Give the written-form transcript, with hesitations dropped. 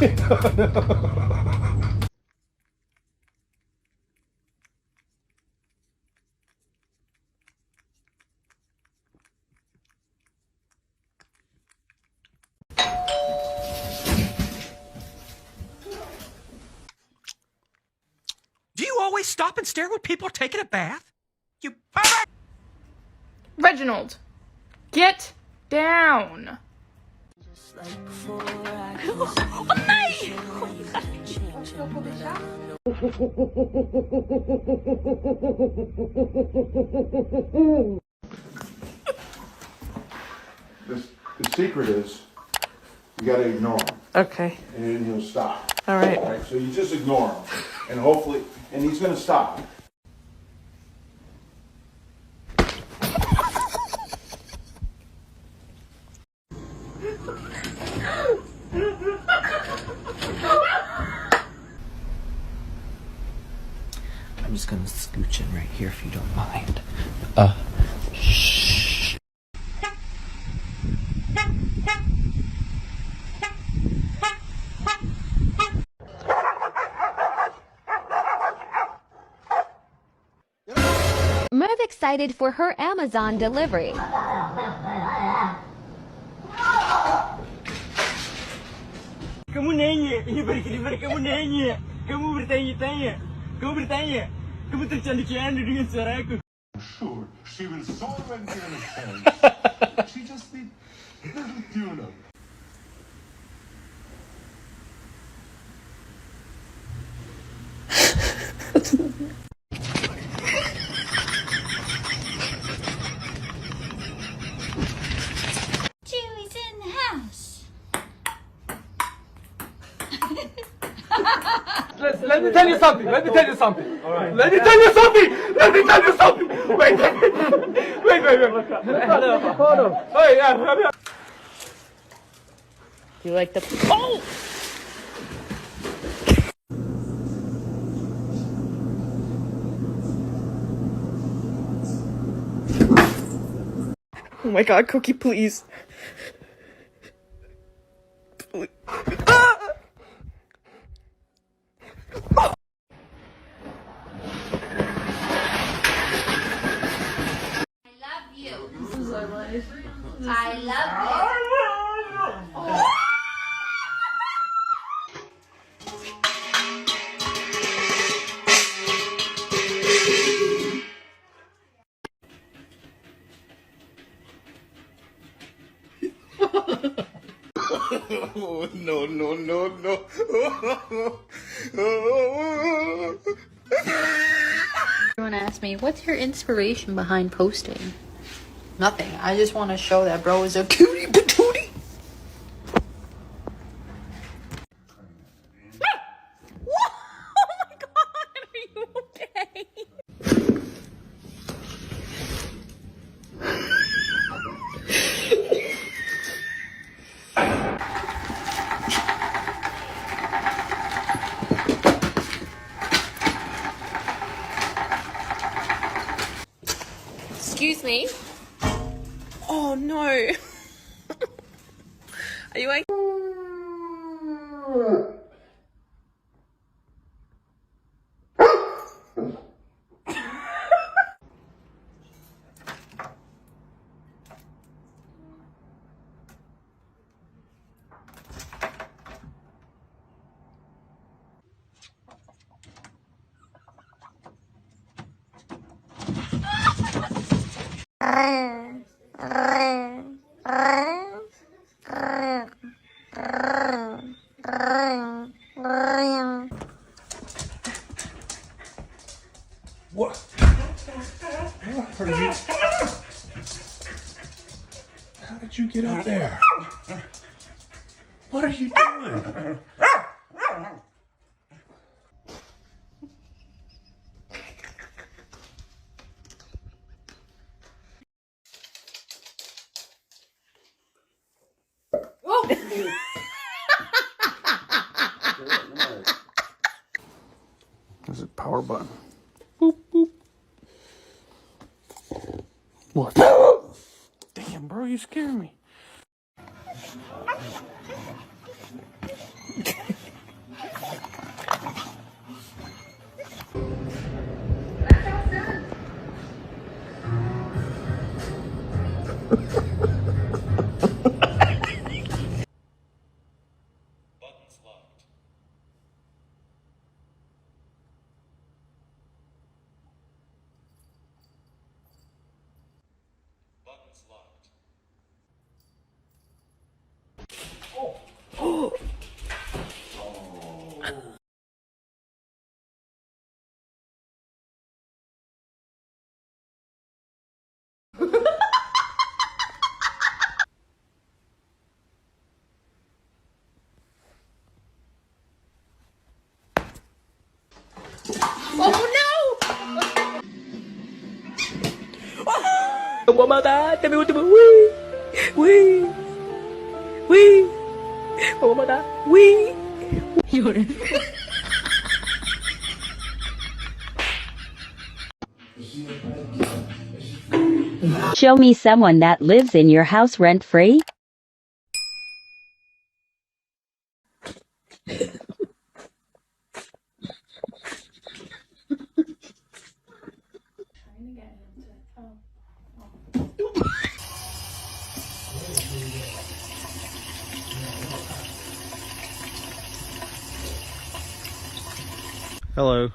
Do you always stop and stare when people are taking a bath? You pervert! Reginald, get down. The secret is you gotta ignore him. Okay. And he'll stop. All right. All right. So you just ignore him, and hopefully, and he's gonna stop. I'm just gonna scooch in right here if you don't mind. Shh. Merv excited for her Amazon delivery. Kamu nanya, ini bagaimana kamu nanya? Kamu bertanya-tanya, kamu tercanda-canda dengan suaraku. Sure, she will solve and understand. She just need little tuna. Chewy's in the house. Let me tell you something. All right. Let me tell you something. Wait. Hold on. Hey, yeah. You like the... Oh! Oh my god, Cookie, please. Please. Ah! I love you. Oh, no. Everyone asked me, what's your inspiration behind posting? Nothing. I just want to show that bro is a cutie patootie. Oh my god, are you okay? Excuse me? Oh no. Are you like... What? What are you? How did you get up there? What are you doing? This is power button. Boop, boop. What? Damn, bro, you scared me. Show me someone that lives in your house rent-free. Hello.